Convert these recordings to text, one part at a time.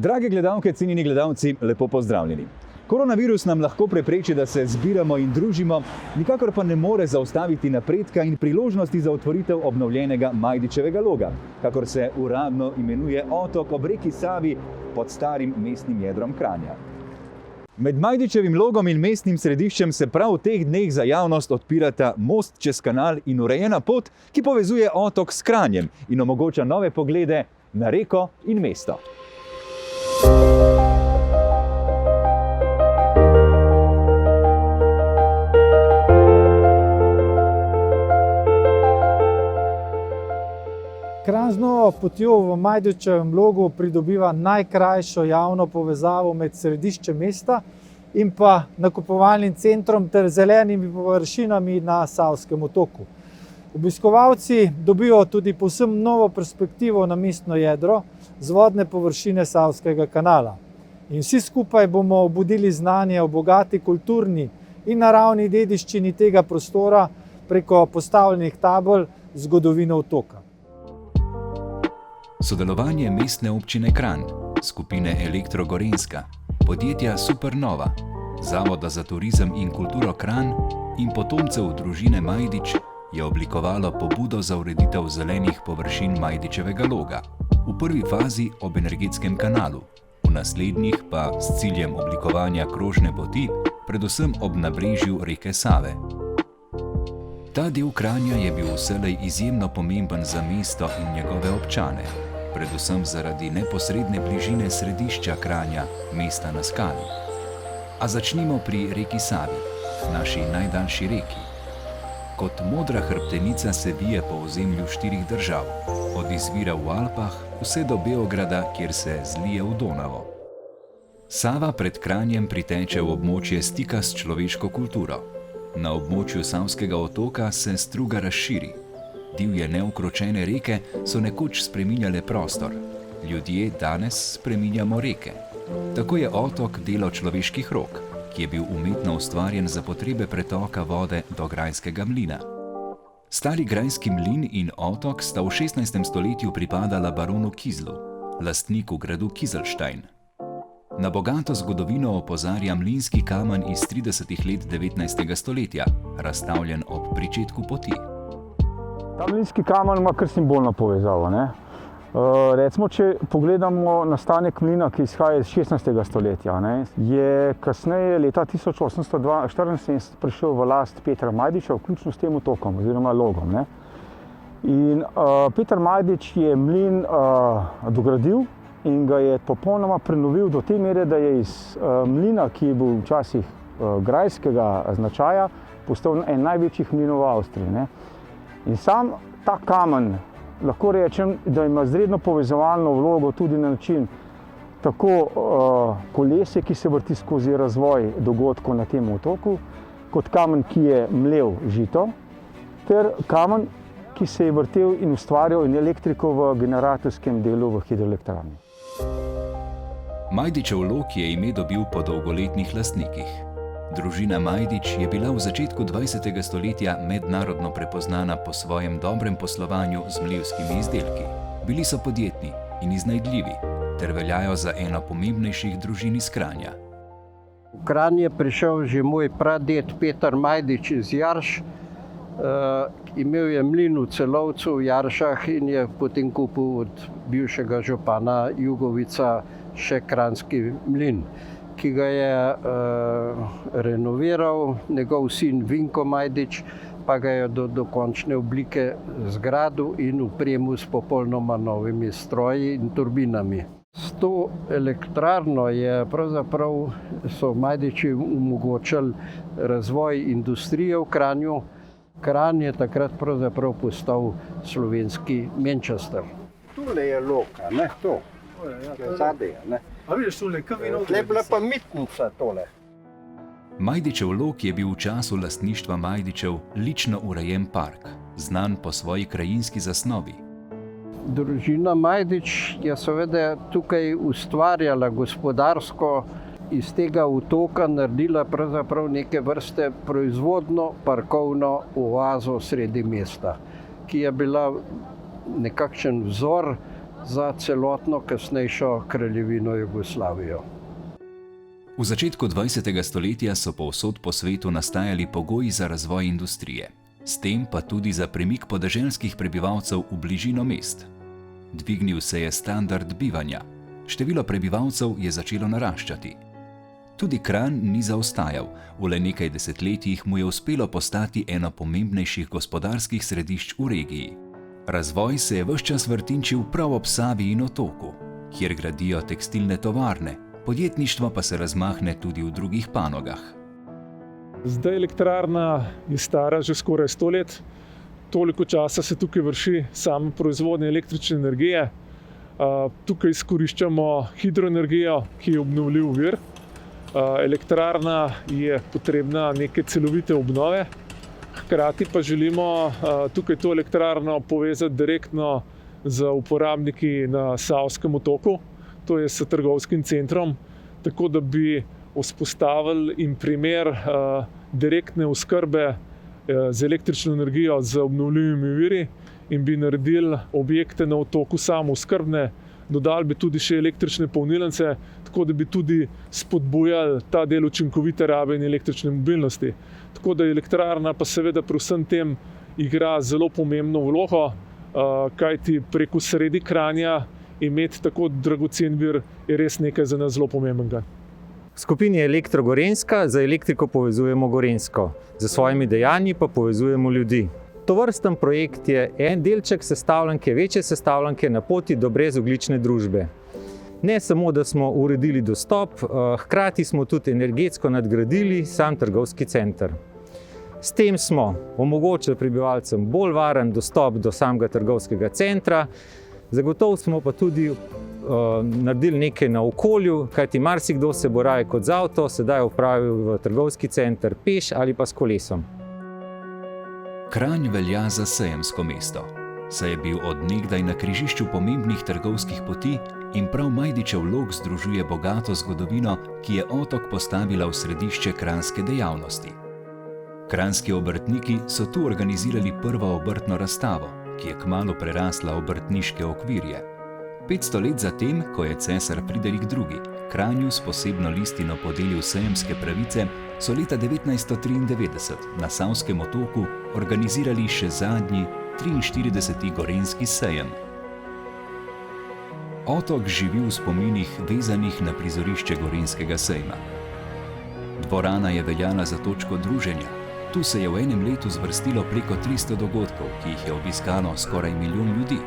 Drage gledalke, cenjeni gledalci, lepo pozdravljeni. Koronavirus nam lahko prepreči, da se zbiramo in družimo, nikakor pa ne more zaustaviti napredka in priložnosti za otvoritev obnovljenega Majdičevega loga, kakor se uradno imenuje otok ob reki Savi pod starim mestnim jedrom Kranja. Med Majdičevim logom in mestnim središčem se prav v teh dneh za javnost odpirata most čez kanal in urejena pot, ki povezuje otok s Kranjem in omogoča nove poglede na reko in mesto. Kranj z novo potjo v Majdičevem logu pridobiva najkrajšo javno povezavo med središčem mesta in pa nakupovalnim centrom ter zelenimi površinami na Savskem otoku. Obiskovalci dobijo tudi povsem novo perspektivo na mestno jedro z vodne površine Savskega kanala. In vsi skupaj bomo obudili znanje o bogati kulturni in naravni dediščini tega prostora preko postavljenih tabel zgodovine otoka. Sodelovanje mestne občine Kranj, skupine Elektro Gorenjska, podjetja Supernova, Zavoda za turizem in kulturo Kranj in potomcev družine Majdič je oblikovalo pobudo za ureditev zelenih površin Majdičevega loga, v prvi fazi ob energetskem kanalu, v naslednjih pa s ciljem oblikovanja krožne poti, predvsem ob nabrežju reke Save. Ta del Kranja je bil vselej izjemno pomemben za mesto in njegove občane, predvsem zaradi neposredne bližine središča Kranja, mesta na skali. A začnimo pri reki Savi, naši najdaljši reki. Kot modra hrbtenica se vije po ozemlju 4 držav, od izvira v Alpah vse do Beograda, kjer se zlije v Donavo. Sava pred Kranjem priteče v območje stika s človeško kulturo. Na območju Savskega otoka se struga razširi. Divje neukročene reke so nekoč spreminjale prostor. Ljudje danes spreminjamo reke. Tako je otok delo človeških rok, ki je bil umetno ustvarjen za potrebe pretoka vode do grajskega mlina. Stari grajski mlin in otok sta v 16. stoletju pripadala baronu Kizlu, lastniku gradu Kizelstein. Na bogato zgodovino opozarja mlinski kamen iz 30. let 19. stoletja, razstavljen ob pričetku poti. Ta mlinski kamen ima kar simbolno povezavo. Recimo, če pogledamo nastanek mlina, ki izhaja iz 16. stoletja, je kasneje leta 1874 prišel v last Petra Majdiča, vključno s tem otokom oziroma logom. In Peter Majdič je mlin dogradil in ga je popolnoma prenovil do te mere, da je iz mlina, ki je bil včasih grajskega značaja, postal en največjih mlinov v Avstriji. In sam ta kamen, lahko rečem, da ima izredno povezovalno vlogo tudi na način tako kolesje, ki se vrti skozi razvoj dogodkov na tem otoku, kot kamen, ki je mlel žito, ter kamen, ki se je vrtel in ustvarjal in elektriko v generatorskem delu v hidroelektrarni. Majdičev log je ime dobil po dolgoletnih lastnikih. Družina Majdič je bila v začetku 20. stoletja mednarodno prepoznana po svojem dobrem poslovanju z mlevskimi izdelki. Bili so podjetni in iznajdljivi, ter veljajo za eno pomembnejših družin iz Kranja. V Kranj je prišel že moj praded Peter Majdič iz Jarš. Imel je mlin v Celovcu v Jaršah in je potem kupil od bivšega župana Jugovica še kranjski mlin, ki ga je renoviral njegov sin Vinko Majdič, pa ga je do končne oblike zgradil in opremil s popolnoma novimi stroji in turbinami. S to elektrarno so Majdiči omogočili razvoj industrije v Kranju. Kranj je takrat pravzaprav postal slovenski Manchester. Tule je loka, to. Zadaj, A vidiš tule, kaj vino? Tle je bila pa mitnica tole. Majdičev log je bil v času lastništva Majdičev lično urejen park, znan po svoji krajinski zasnovi. Družina Majdič je seveda tukaj ustvarjala gospodarsko, iz tega otoka naredila pravzaprav neke vrste proizvodno parkovno oazo sredi mesta, ki je bila nekakšen vzor za celotno kasnejšo kraljevino Jugoslavijo. V začetku 20. stoletja so povsod po svetu nastajali pogoji za razvoj industrije, s tem pa tudi za premik podeželskih prebivalcev v bližino mest. Dvignil se je standard bivanja, število prebivalcev je začelo naraščati. Tudi Kranj ni zaostajal, v le nekaj desetletjih mu je uspelo postati eno pomembnejših gospodarskih središč v regiji. Razvoj se je ves čas vrtinčil prav ob Savi in Otoku, kjer gradijo tekstilne tovarne, podjetništvo pa se razmahne tudi v drugih panogah. Zdaj elektrarna je stara že skoraj 100 let. Toliko časa se tukaj vrši sama proizvodnja električne energije. Tukaj izkoriščamo hidroenergijo, ki je obnovljiv vir. Elektrarna je potrebna neke celovite obnove. Hkrati pa želimo tukaj to elektrarno povezati direktno z uporabniki na Savskem otoku, to je s trgovskim centrom, tako da bi vzpostavili in primer direktne oskrbe z električno energijo z obnovljivimi viri in bi naredili objekte na otoku samooskrbne, dodali bi tudi še električne polnilnice, tako da bi tudi spodbujali ta del učinkovite rabe in električne mobilnosti. Tako da elektrarna pa seveda pri vsem tem igra zelo pomembno vlogo, kajti preko sredi Kranja imeti tako dragocen vir je res nekaj za nas zelo pomembnega. V skupini Elektro Gorenjska za elektriko povezujemo Gorenjsko, za svojimi dejanji pa povezujemo ljudi. Tovrsten projekt je en delček sestavljanke, večje sestavljanke na poti do brezogljične družbe. Ne samo, da smo uredili dostop, hkrati smo tudi energetsko nadgradili sam trgovski center. S tem smo omogočili prebivalcem bolj varen dostop do samega trgovskega centra, zagotovo smo pa tudi naredili nekaj na okolju, kajti marsikdo se bo raje kot z avto sedaj opravil v trgovski center peš ali pa s kolesom. Kranj velja za sejemsko mesto, saj je bil od nekdaj na križišču pomembnih trgovskih poti in prav Majdičev lok združuje bogato zgodovino, ki je otok postavila v središče kranjske dejavnosti. Kranjski obrtniki so tu organizirali prvo obrtno razstavo, ki je kmalu prerasla obrtniške okvirje. 500 let zatem, ko je cesar Friderik II. Kranju s posebno listino podelil sejemske pravice, so leta 1993 na Savskem otoku organizirali še zadnji 43. gorenjski sejem. Otok živi v spominih vezanih na prizorišče gorenjskega sejma. Dvorana je veljala za točko druženja. Tu se je v enem letu zvrstilo preko 300 dogodkov, ki jih je obiskalo skoraj 1 milijon ljudi.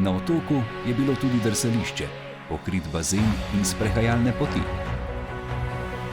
Na otoku je bilo tudi drsališče, pokrit bazen in sprehajalne poti.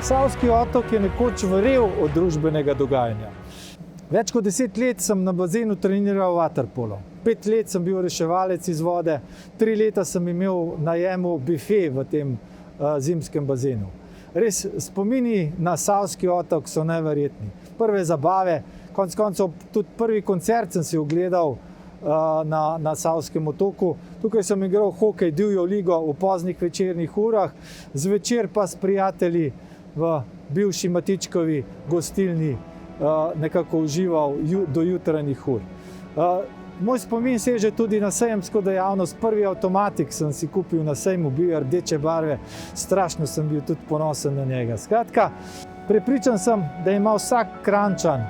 Savski otok je nekoč vrel od družbenega dogajanja. Več kot 10 let sem na bazenu treniral vaterpolo. 5 let sem bil reševalec iz vode, 3 leta sem imel najemu bife v tem zimskem bazenu. Res, spomini na Savski otok so neverjetni. Prve zabave, konec koncev tudi prvi koncert sem si ogledal na Savskem otoku. Tukaj sem igral hokej divjo ligo v poznih večernih urah, zvečer pa s prijatelji v bivši Matičkovi gostilni nekako užival do jutranjih ur. Moj spomin seže tudi na sejemsko dejavnost. Prvi avtomatik sem si kupil na sejmu, bil je rdeče barve, strašno sem bil tudi ponosen na njega. Skratka, prepričan sem, da ima vsak Kranjčan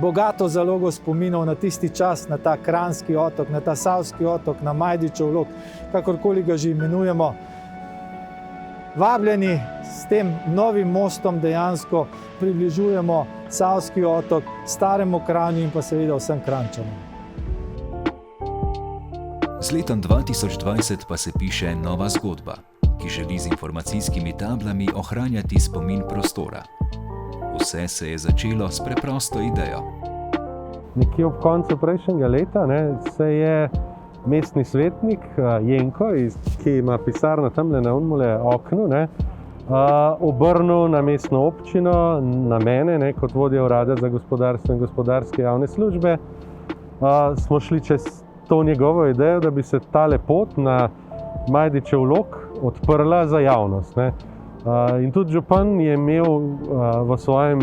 bogato zalogo spominov na tisti čas, na ta Kranjski otok, na ta Savski otok, na Majdičev lok, kakorkoli ga že imenujemo. Vabljeni, s tem novim mostom dejansko približujemo Savski otok, staremu Kranju in pa seveda vsem Kranjčanom. Z letom 2020 pa se piše nova zgodba, ki želi z informacijskimi tablami ohranjati spomin prostora. Vse se je začelo s preprosto idejo. Nekje ob koncu prejšnjega leta se je mestni svetnik Jenko, ki ima pisarno tamle na onmule oknu, obrnil na mestno občino, na mene, kot vodja urada za gospodarstvo in gospodarske javne službe. Smo šli čez to njegovo idejo, da bi se tale pot na Majdičev lok odprla za javnost. In tudi župan je imel v svojem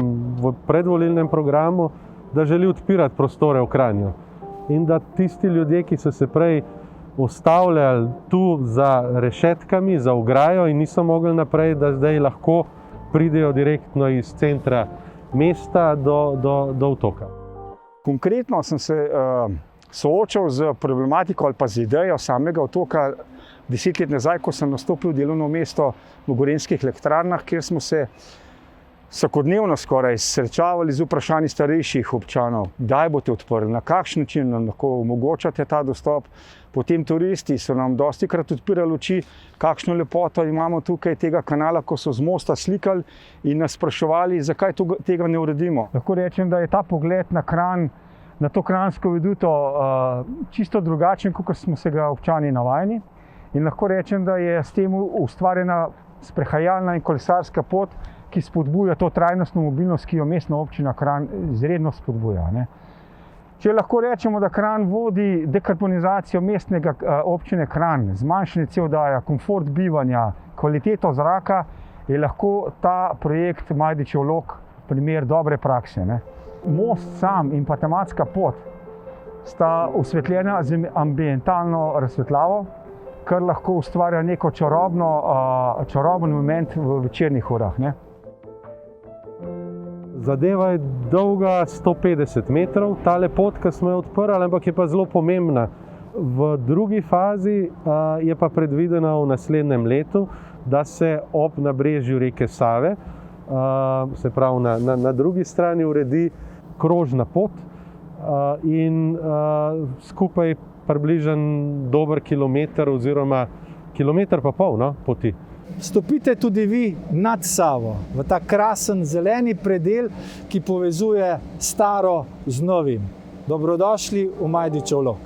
predvolilnem programu, da želi odpirati prostore v Kranju. In da tisti ljudje, ki so se prej ustavljali tu za rešetkami, za ograjo in niso mogli naprej, da zdaj lahko pridejo direktno iz centra mesta do otoka. Konkretno sem se soočal z problematiko ali pa z idejo samega otoka 10 let nazaj, ko sem nastopil delovno mesto v Gorenjskih elektrarnah, kjer smo se vsakodnevno skoraj srečavali z vprašanji starejših občanov, kdaj boste odprli, na kakšen način nam lahko omogočate ta dostop. Potem turisti so nam dostikrat odpirali oči, kakšno lepoto imamo tukaj tega kanala, ko so z mosta slikali in nas spraševali, zakaj tega ne uredimo. Lahko rečem, da je ta pogled na Kranj, na to kranjsko veduto čisto drugačen, kot smo se ga občani navajeni. In lahko rečem, da je s tem ustvarjena sprehajalna in kolesarska pot, ki spodbuja to trajnostno mobilnost, ki jo mestna občina Kranj izredno spodbuja. Če lahko rečemo, da Kranj vodi dekarbonizacijo mestnega občine Kranj, zmanjšanje CO2, komfort bivanja, kvaliteto zraka, je lahko ta projekt Majdičev Log primer dobre prakse. Most sam in pa tematska pot sta osvetljena z ambientalno razsvetljavo, kar lahko ustvarja neko čaroben moment v večernih urah. Zadeva je dolga 150 metrov, tale pot, ki smo jo odprli, ampak je pa zelo pomembna. V drugi fazi je pa predvidena v naslednjem letu, da se ob nabrežju reke Save, se pravi na drugi strani, uredi krožna pot in skupaj približno dober kilometer oziroma kilometer pa pol poti. Stopite tudi vi nad Savo, v ta krasen zeleni predel, ki povezuje staro z novim. Dobrodošli v Majdičev Log.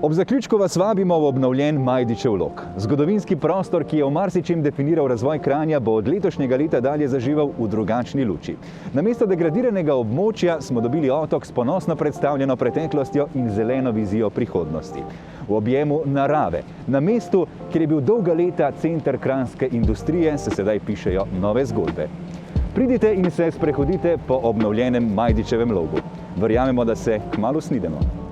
Ob zaključku vas vabimo v obnovljen Majdičev Log. Zgodovinski prostor, ki je v marsičem definiral razvoj Kranja, bo od letošnjega leta dalje zažival v drugačni luči. Namesto degradiranega območja smo dobili otok s ponosno predstavljeno preteklostjo in zeleno vizijo prihodnosti. V objemu narave, na mestu, kjer je bil dolga leta center kranjske industrije, se sedaj pišejo nove zgodbe. Pridite in se sprehodite po obnovljenem Majdičevem Logu. Verjamemo, da se kmalu snidemo.